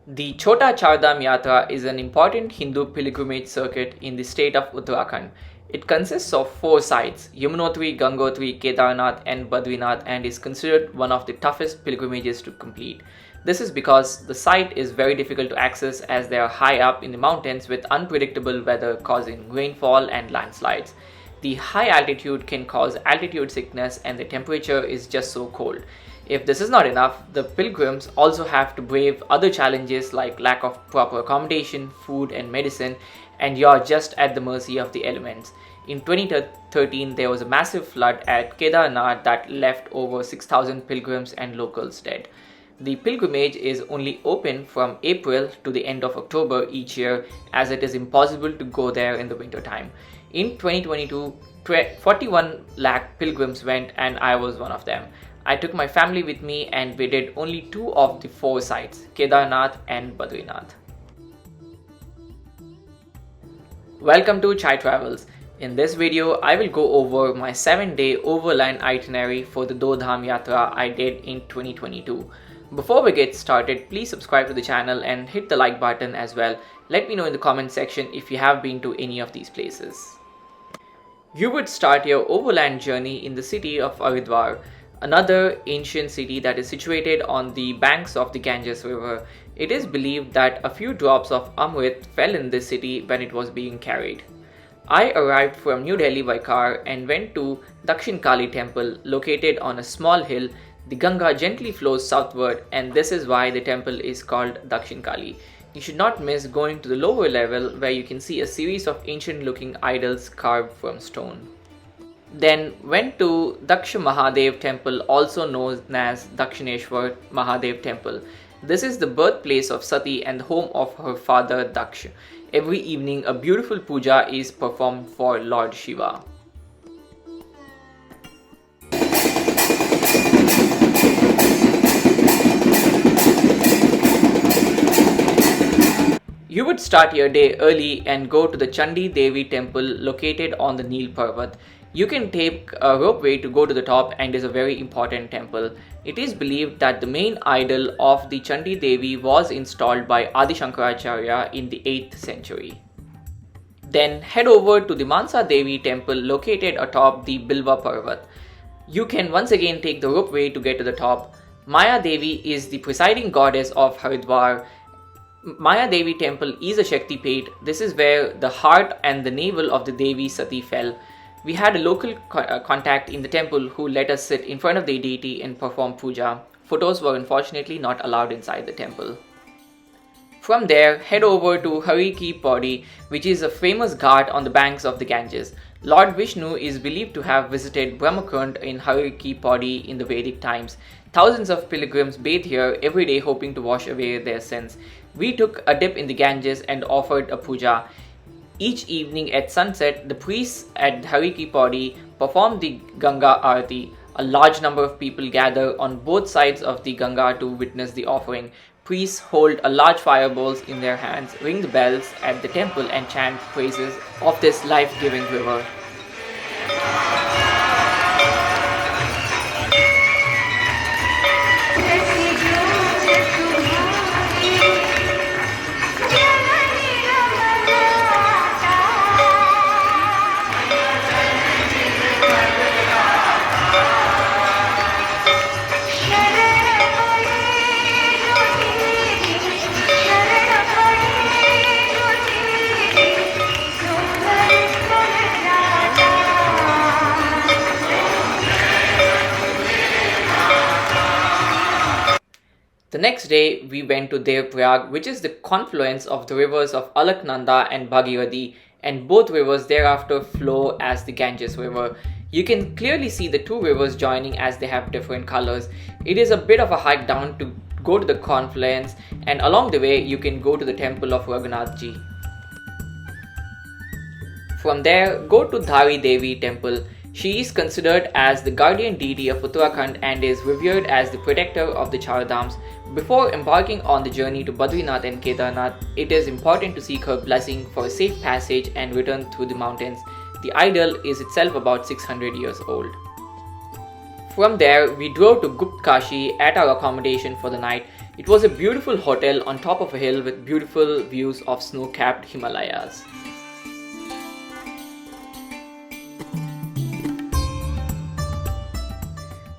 The Chota Char Dham Yatra is an important Hindu pilgrimage circuit in the state of Uttarakhand. It consists of four sites, Yamunotri, Gangotri, Kedarnath and Badrinath, and is considered one of the toughest pilgrimages to complete. This is because the site is very difficult to access as they are high up in the mountains with unpredictable weather causing rainfall and landslides. The high altitude can cause altitude sickness and the temperature is just so cold. If this is not enough, the pilgrims also have to brave other challenges like lack of proper accommodation, food and medicine, and you're just at the mercy of the elements. In 2013, there was a massive flood at Kedarnath that left over 6,000 pilgrims and locals dead. The pilgrimage is only open from April to the end of October each year as it is impossible to go there in the winter time. In 2022, 41 lakh pilgrims went and I was one of them. I took my family with me and we did only two of the four sites, Kedarnath and Badrinath. Welcome to Chai Travels. In this video, I will go over my 7-day overland itinerary for the Do Dham Yatra I did in 2022. Before we get started, please subscribe to the channel and hit the like button as well. Let me know in the comment section if you have been to any of these places. You would start your overland journey in the city of Haridwar, another ancient city that is situated on the banks of the Ganges river. It is believed that a few drops of Amrit fell in this city when it was being carried. I arrived from New Delhi by car and went to Dakshin Kali temple located on a small hill. The Ganga gently flows southward and this is why the temple is called Dakshin Kali. You should not miss going to the lower level where you can see a series of ancient looking idols carved from stone. Then went to Daksha Mahadev temple, also known as Dakshineshwar Mahadev temple. This is the birthplace of Sati and the home of her father Daksha. Every evening a beautiful puja is performed for Lord Shiva. You would start your day early and go to the Chandi Devi temple located on the Neel Parvat. You can take a ropeway to go to the top and is a very important temple. It is believed that the main idol of the Chandi Devi was installed by Adi Shankaracharya in the 8th century. Then head over to the Mansa Devi temple located atop the Bilva Parvat. You can once again take the ropeway to get to the top. Maya Devi is the presiding goddess of Haridwar. Maya Devi temple is a Shakti Peth. This is where the heart and the navel of the Devi Sati fell. We had a local contact in the temple who let us sit in front of the deity and perform puja. Photos were unfortunately not allowed inside the temple. From there, head over to Har Ki Pauri, which is a famous ghat on the banks of the Ganges. Lord Vishnu is believed to have visited Brahmakund in Har Ki Pauri in the Vedic times. Thousands of pilgrims bathe here every day hoping to wash away their sins. We took a dip in the Ganges and offered a puja. Each evening at sunset, the priests at Har Ki Pauri perform the Ganga Aarti. A large number of people gather on both sides of the Ganga to witness the offering. Priests hold a large fire bowls in their hands, ring the bells at the temple and chant praises of this life-giving river. The next day, we went to Dev, which is the confluence of the rivers of Alaknanda and Bhagirathi, and both rivers thereafter flow as the Ganges River. You can clearly see the two rivers joining as they have different colors. It is a bit of a hike down to go to the confluence, and along the way, you can go to the temple of Raghunathji. From there, go to Dhari Devi temple. She is considered as the guardian deity of Uttarakhand and is revered as the protector of the Char Dhams. Before embarking on the journey to Badrinath and Kedarnath, it is important to seek her blessing for a safe passage and return through the mountains. The idol is itself about 600 years old. From there, we drove to Gupt Kashi at our accommodation for the night. It was a beautiful hotel on top of a hill with beautiful views of snow-capped Himalayas.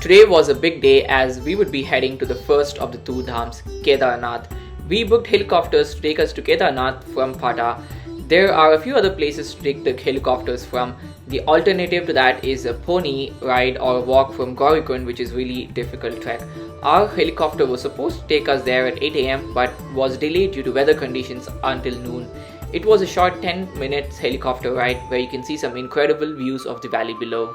Today was a big day as we would be heading to the first of the two dhams, Kedarnath. We booked helicopters to take us to Kedarnath from Pata. There are a few other places to take the helicopters from. The alternative to that is a pony ride or a walk from Gaurikund, which is really difficult trek. Our helicopter was supposed to take us there at 8 am but was delayed due to weather conditions until noon. It was a short 10 minutes helicopter ride where you can see some incredible views of the valley below.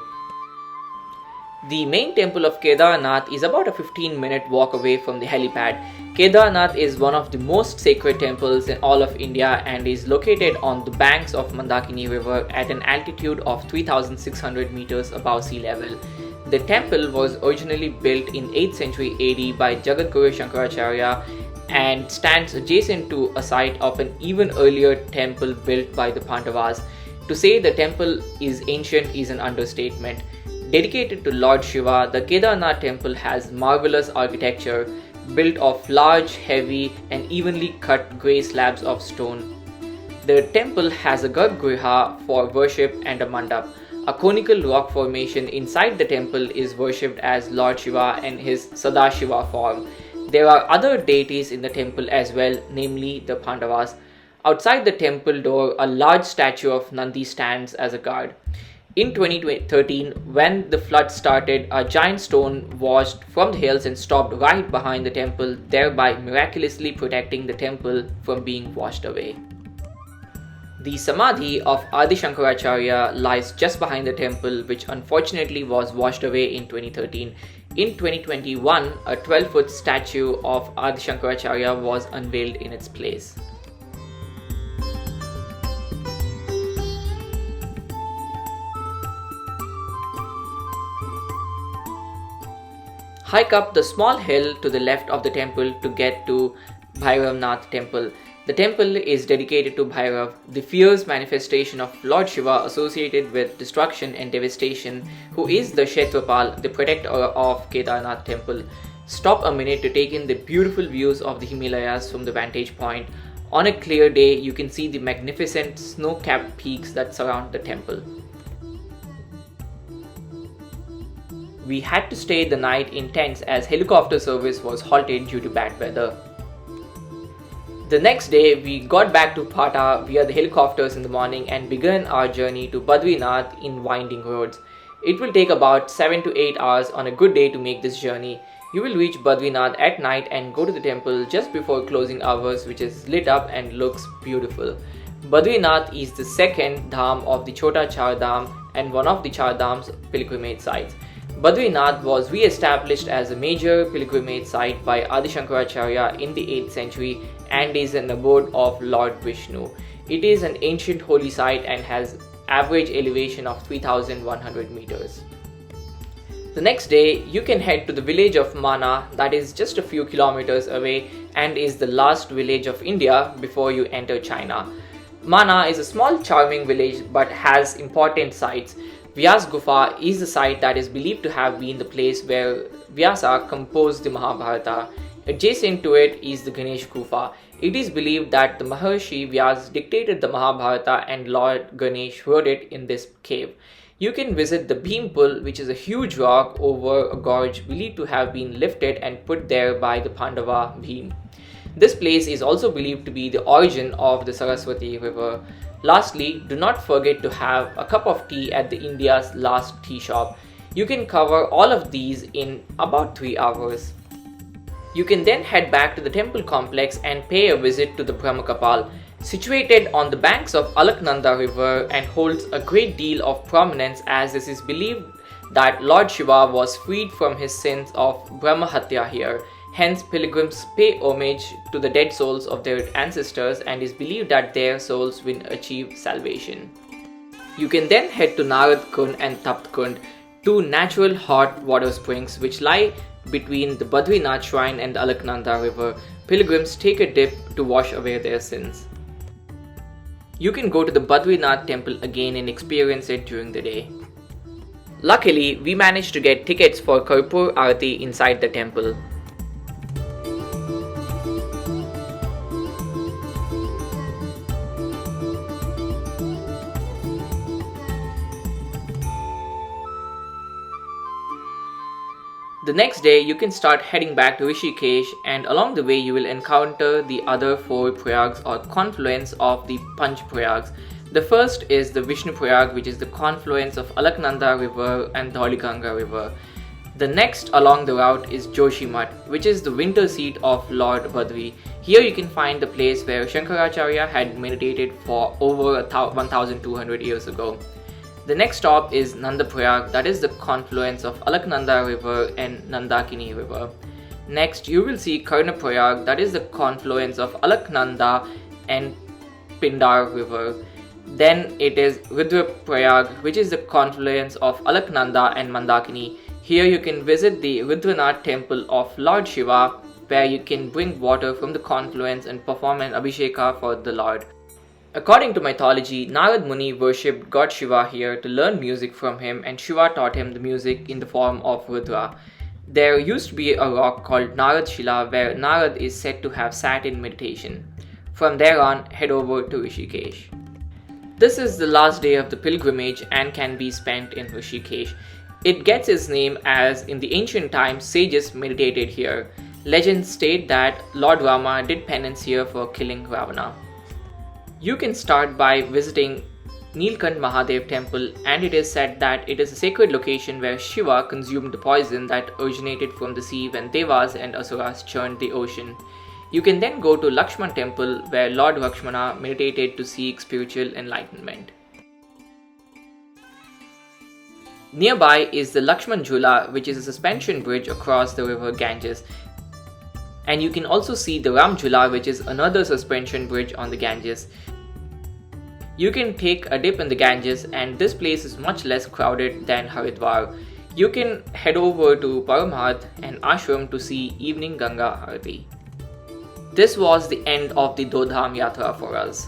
The main temple of Kedarnath is about a 15-minute walk away from the helipad. Kedarnath is one of the most sacred temples in all of India and is located on the banks of Mandakini river at an altitude of 3,600 meters above sea level. The temple was originally built in 8th century AD by Jagadguru Shankaracharya and stands adjacent to a site of an even earlier temple built by the Pandavas. To say the temple is ancient is an understatement. Dedicated to Lord Shiva, the Kedarnath temple has marvelous architecture built of large, heavy and evenly cut grey slabs of stone. The temple has a garbhagriha for worship and a mandap. A conical rock formation inside the temple is worshipped as Lord Shiva and his Sadashiva form. There are other deities in the temple as well, namely the Pandavas. Outside the temple door, a large statue of Nandi stands as a guard. In 2013, when the flood started, a giant stone washed from the hills and stopped right behind the temple, thereby miraculously protecting the temple from being washed away. The Samadhi of Adi Shankaracharya lies just behind the temple, which unfortunately was washed away in 2013. In 2021, a 12-foot statue of Adi Shankaracharya was unveiled in its place. Hike up the small hill to the left of the temple to get to Bhairavnath temple. The temple is dedicated to Bhairav, the fierce manifestation of Lord Shiva associated with destruction and devastation, who is the Kshetrapal, the protector of Kedarnath temple. Stop a minute to take in the beautiful views of the Himalayas from the vantage point. On a clear day, you can see the magnificent snow-capped peaks that surround the temple. We had to stay the night in tents as helicopter service was halted due to bad weather. The next day, we got back to Pata via the helicopters in the morning and began our journey to Badrinath in winding roads. It will take about 7 to 8 hours on a good day to make this journey. You will reach Badrinath at night and go to the temple just before closing hours, which is lit up and looks beautiful. Badrinath is the second dham of the Chota Char Dham and one of the Char Dham's pilgrimage sites. Badrinath was re-established as a major pilgrimage site by Adi Shankaracharya in the 8th century and is an abode of Lord Vishnu. It is an ancient holy site and has average elevation of 3,100 meters. The next day, you can head to the village of Mana that is just a few kilometers away and is the last village of India before you enter China. Mana is a small charming village but has important sites. Vyas Gufa is the site that is believed to have been the place where Vyasa composed the Mahabharata. Adjacent to it is the Ganesh Gufa. It is believed that the Maharshi Vyas dictated the Mahabharata and Lord Ganesh wrote it in this cave. You can visit the Bhim Pul, which is a huge rock over a gorge believed to have been lifted and put there by the Pandava Bhim. This place is also believed to be the origin of the Saraswati river. Lastly, do not forget to have a cup of tea at the India's last tea shop. You can cover all of these in about 3 hours. You can then head back to the temple complex and pay a visit to the Brahmakapal, situated on the banks of Alaknanda river and holds a great deal of prominence as this is believed that Lord Shiva was freed from his sins of Brahmahatya here. Hence, pilgrims pay homage to the dead souls of their ancestors and is believed that their souls will achieve salvation. You can then head to Narad Kund and Tapt Kund, two natural hot water springs which lie between the Badrinath shrine and the Alaknanda river. Pilgrims take a dip to wash away their sins. You can go to the Badrinath temple again and experience it during the day. Luckily, we managed to get tickets for Karpur Aarti inside the temple. The next day, you can start heading back to Rishikesh, and along the way, you will encounter the other 4 Prayags or confluence of the Panch Prayags. The first is the Vishnu Prayag, which is the confluence of Alaknanda River and Dhaulaganga River. The next along the route is Joshimath, which is the winter seat of Lord Badri. Here you can find the place where Shankaracharya had meditated for over 1200 years ago. The next stop is Nandaprayag, that is the confluence of Alaknanda River and Nandakini River. Next, you will see Karnaprayag, that is the confluence of Alaknanda and Pindar River. Then it is Rudraprayag, which is the confluence of Alaknanda and Mandakini. Here you can visit the Rudranath temple of Lord Shiva, where you can bring water from the confluence and perform an Abhisheka for the Lord. According to mythology, Narad Muni worshipped God Shiva here to learn music from him, and Shiva taught him the music in the form of Rudra. There used to be a rock called Narad Shila where Narad is said to have sat in meditation. From there on, head over to Rishikesh. This is the last day of the pilgrimage and can be spent in Rishikesh. It gets its name as in the ancient times sages meditated here. Legends state that Lord Rama did penance here for killing Ravana. You can start by visiting Nilkant Mahadev temple, and it is said that it is a sacred location where Shiva consumed the poison that originated from the sea when Devas and Asuras churned the ocean. You can then go to Lakshman temple where Lord Lakshmana meditated to seek spiritual enlightenment. Nearby is the Lakshman Jhula, which is a suspension bridge across the river Ganges. And you can also see the Ram Jhula, which is another suspension bridge on the Ganges. You can take a dip in the Ganges, and this place is much less crowded than Haridwar. You can head over to Bhairavnath and ashram to see evening Ganga Aarti. This was the end of the Dham Yatra for us.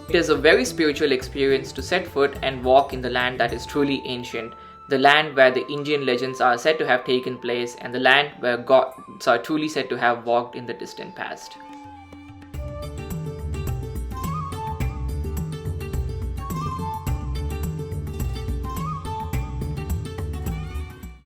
It is a very spiritual experience to set foot and walk in the land that is truly ancient, the land where the Indian legends are said to have taken place, and the land where gods are truly said to have walked in the distant past.